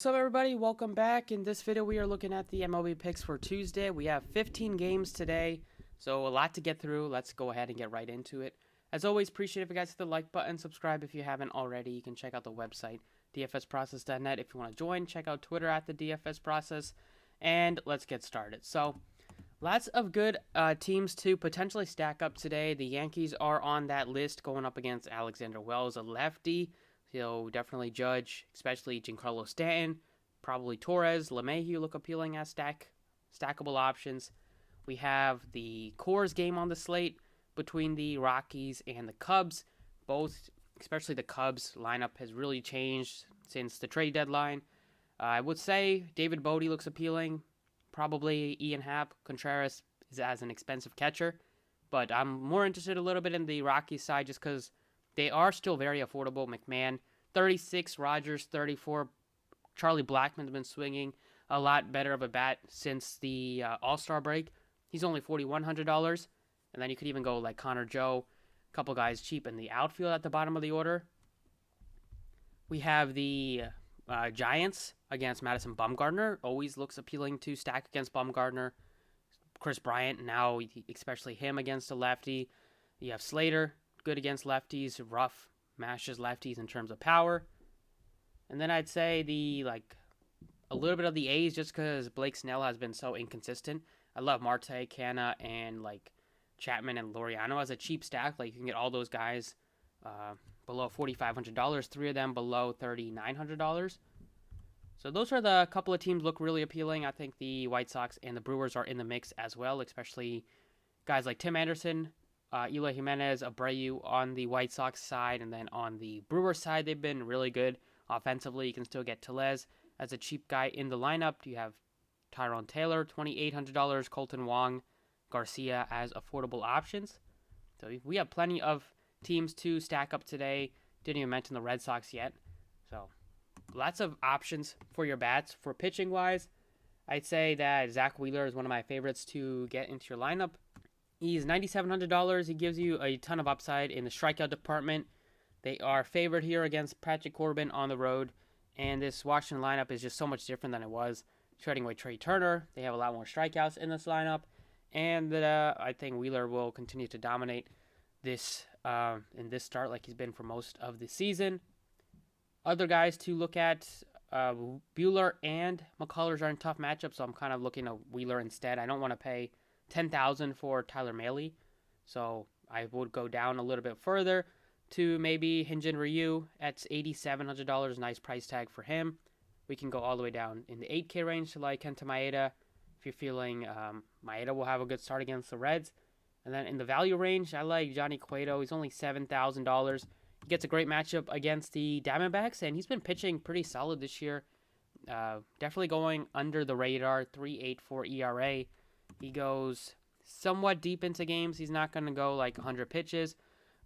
What's up, everybody? Welcome back. In this video, we are looking at the MLB picks for Tuesday. We have 15 games today, so a lot to get through. Let's go ahead and get right into it. As always, appreciate if you guys hit the like button, subscribe if you haven't already. You can check out the website, dfsprocess.net. If you want to join, check out Twitter at the DFS Process, and let's get started. So, lots of good teams to potentially stack up today. The Yankees are on that list going up against Alexander Wells, a lefty. So definitely Judge, especially Giancarlo Stanton, probably Torres, LeMahieu look appealing as stackable options. We have the Coors game on the slate between the Rockies and the Cubs. Both, especially the Cubs lineup has really changed since the trade deadline. I would say David Bote looks appealing. Probably Ian Happ. Contreras is as an expensive catcher. But I'm more interested a little bit in the Rockies side just because they are still very affordable. McMahon, 36. Rogers, 34. Charlie Blackmon's been swinging a lot better of a bat since the All-Star break. He's only $4,100. And then you could even go like Connor Joe, a couple guys cheap in the outfield at the bottom of the order. We have the Giants against Madison Bumgarner. Always looks appealing to stack against Bumgarner. Chris Bryant, now especially him against a lefty. You have Slater, good against lefties, rough, mashes lefties in terms of power. And then I'd say a little bit of the A's just because Blake Snell has been so inconsistent. I love Marte, Canna, and Chapman and Laureano as a cheap stack. You can get all those guys below $4,500, 3 of them below $3,900. So those are the couple of teams look really appealing. I think the White Sox and the Brewers are in the mix as well, especially guys like Tim Anderson, Eloy Jimenez, Abreu on the White Sox side, and then on the Brewers side, they've been really good offensively. You can still get Tellez as a cheap guy in the lineup. You have Tyrone Taylor, $2,800, Colton Wong, Garcia as affordable options. So we have plenty of teams to stack up today. Didn't even mention the Red Sox yet. So lots of options for your bats. For pitching-wise, I'd say that Zack Wheeler is one of my favorites to get into your lineup. He's $9,700. He gives you a ton of upside in the strikeout department. They are favored here against Patrick Corbin on the road. And this Washington lineup is just so much different than it was. Trading away Trey Turner. They have a lot more strikeouts in this lineup. And I think Wheeler will continue to dominate this in this start like he's been for most of the season. Other guys to look at, Buehler and McCullers are in tough matchups, so I'm kind of looking at Wheeler instead. I don't want to pay $10,000 for Tyler Mahle, so I would go down a little bit further to maybe Hyun-Jin Ryu at $8,700. Nice price tag for him. We can go all the way down in the 8K range to Kenta Maeda. If you're feeling Maeda will have a good start against the Reds. And then in the value range, I like Johnny Cueto. He's only $7,000. He gets a great matchup against the Diamondbacks, and he's been pitching pretty solid this year. Definitely going under the radar, 3.84 ERA. He goes somewhat deep into games. He's not going to go 100 pitches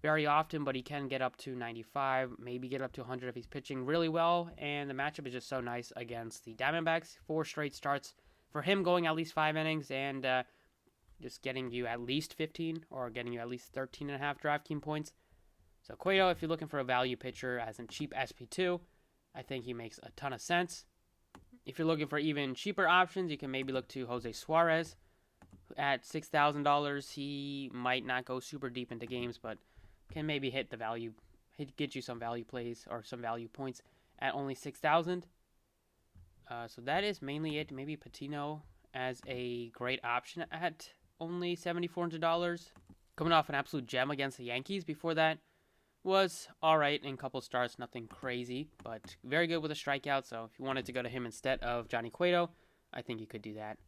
very often, but he can get up to 95, maybe get up to 100 if he's pitching really well. And the matchup is just so nice against the Diamondbacks. 4 straight starts for him, going at least 5 innings and just getting you at least 15 or getting you at least 13.5 DraftKings points. So Cueto, if you're looking for a value pitcher as in cheap SP2, I think he makes a ton of sense. If you're looking for even cheaper options, you can maybe look to Jose Suarez at $6,000. He might not go super deep into games, but can maybe hit the value, get you some value plays or some value points at only $6,000. So that is mainly it. Maybe Patino as a great option at only $7,400. Coming off an absolute gem against the Yankees before that. Was alright in a couple starts, nothing crazy, but very good with a strikeout. So if you wanted to go to him instead of Johnny Cueto, I think you could do that.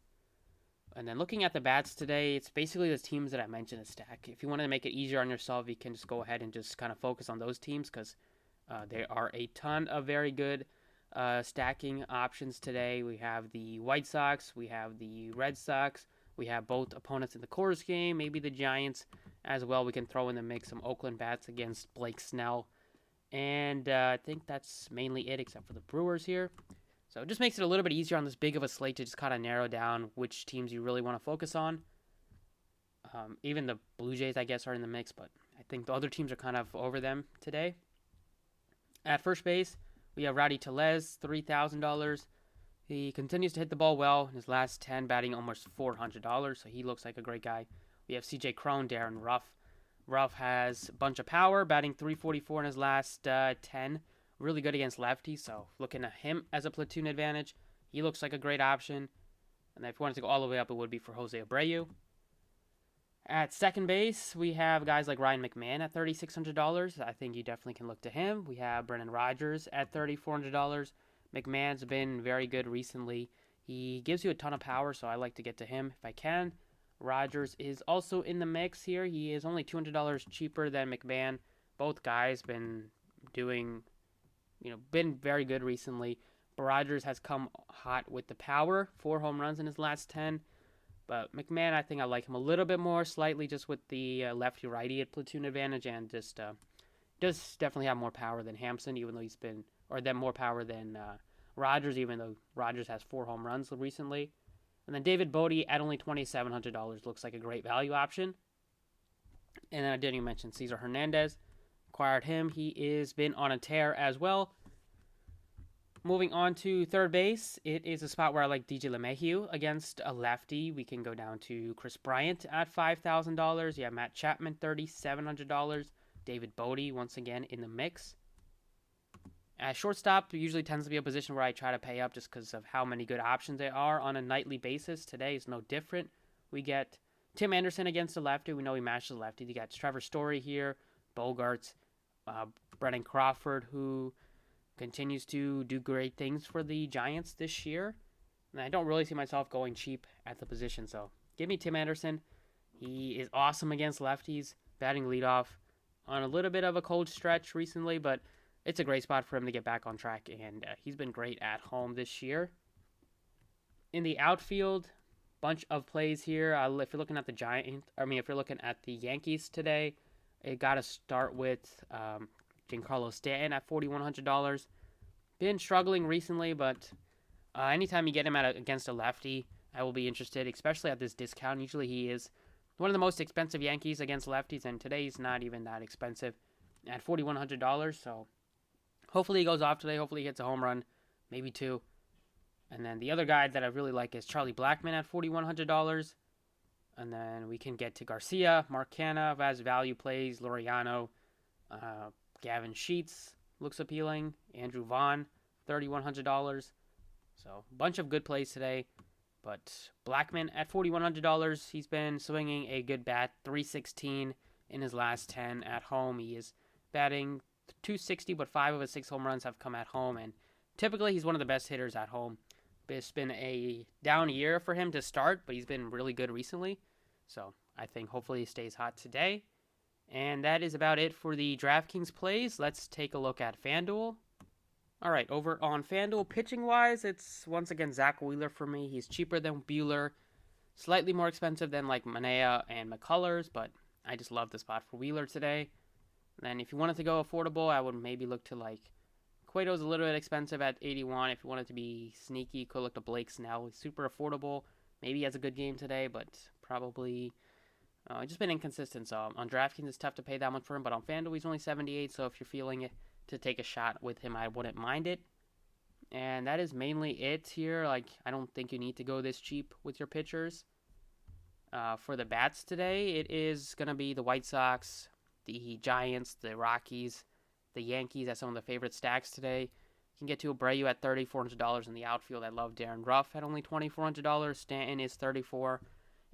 And then looking at the bats today, it's basically the teams that I mentioned to stack. If you want to make it easier on yourself, you can just go ahead and just kind of focus on those teams because there are a ton of very good stacking options today. We have the White Sox, we have the Red Sox, we have both opponents in the Coors game, maybe the Giants as well. We can throw in the mix some Oakland bats against Blake Snell. And I think that's mainly it except for the Brewers here. So it just makes it a little bit easier on this big of a slate to just kind of narrow down which teams you really want to focus on. Even the Blue Jays, I guess, are in the mix, but I think the other teams are kind of over them today. At first base, We have Rowdy Tellez, $3,000. He continues to hit the ball well in his last 10, batting almost $400, so he looks like a great guy. We have CJ Cron, Darren Ruff. Ruff has a bunch of power, batting .344 in his last 10. Really good against lefties, so looking at him as a platoon advantage. He looks like a great option. And if you wanted to go all the way up, it would be for Jose Abreu. At second base, we have guys like Ryan McMahon at $3,600. I think you definitely can look to him. We have Brendan Rodgers at $3,400. McMahon's been very good recently. He gives you a ton of power, so I like to get to him if I can. Rodgers is also in the mix here. He is only $200 cheaper than McMahon. Both guys been very good recently. But Rodgers has come hot with the power. 4 home runs in his last 10. But McMahon, I think I like him a little bit more, slightly just with the lefty-righty at platoon advantage, and just does definitely have more power than Hampson, even though more power than Rodgers, even though Rodgers has 4 home runs recently. And then David Bodie at only $2,700 looks like a great value option. And then I didn't even mention Cesar Hernandez. Acquired him. He is been on a tear as well. Moving on to third base, it is a spot where I like DJ LeMahieu against a lefty. We can go down to Chris Bryant at $5,000. You have Matt Chapman, $3,700. David Bodie, once again, in the mix. At shortstop, usually tends to be a position where I try to pay up just because of how many good options there are on a nightly basis. Today is no different. We get Tim Anderson against a lefty. We know he matches a lefty. You got Trevor Story here, Bogarts, Brendan Crawford, who continues to do great things for the Giants this year. And I don't really see myself going cheap at the position. So give me Tim Anderson. He is awesome against lefties, batting leadoff on a little bit of a cold stretch recently, but it's a great spot for him to get back on track, and he's been great at home this year. In the outfield, bunch of plays here. If you're looking at if you're looking at the Yankees today, it got to start with Giancarlo Stanton at $4,100. Been struggling recently, but anytime you get him against a lefty, I will be interested, especially at this discount. Usually he is one of the most expensive Yankees against lefties, and today he's not even that expensive at $4,100. So hopefully he goes off today. Hopefully he hits a home run, maybe 2. And then the other guy that I really like is Charlie Blackmon at $4,100. And then we can get to Garcia, Mark Canha as value plays, Laureano, Gavin Sheets looks appealing, Andrew Vaughn, $3,100. So a bunch of good plays today. But Blackmon at $4,100, he's been swinging a good bat, .316 in his last 10 at home. He is batting .260, but 5 of his 6 home runs have come at home, and typically he's one of the best hitters at home. It's been a down year for him to start, but he's been really good recently, so I think hopefully he stays hot today. And that is about it for the DraftKings plays. Let's take a look at FanDuel. All right, over on FanDuel, pitching-wise, it's once again Zack Wheeler for me. He's cheaper than Buehler, slightly more expensive than like Manaea and McCullers, but I just love the spot for Wheeler today. Then if you wanted to go affordable, I would maybe look to like Cueto's a little bit expensive at $81. If you wanted to be sneaky, you could look to Blake Snell. He's super affordable. Maybe he has a good game today, but probably just been inconsistent. So on DraftKings, it's tough to pay that much for him. But on FanDuel, he's only $78. So if you're feeling it to take a shot with him, I wouldn't mind it. And that is mainly it here. Like, I don't think you need to go this cheap with your pitchers. For the bats today, it is going to be the White Sox, the Giants, the Rockies, the Yankees. That's some of the favorite stacks today. You can get to Abreu at $3,400 in the outfield. I love Darren Ruff at only $2,400. Stanton is $34,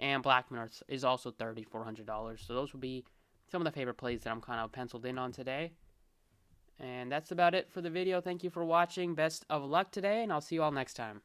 and Blackmon is also $3,400. So those would be some of the favorite plays that I'm kind of penciled in on today. And that's about it for the video. Thank you for watching. Best of luck today, and I'll see you all next time.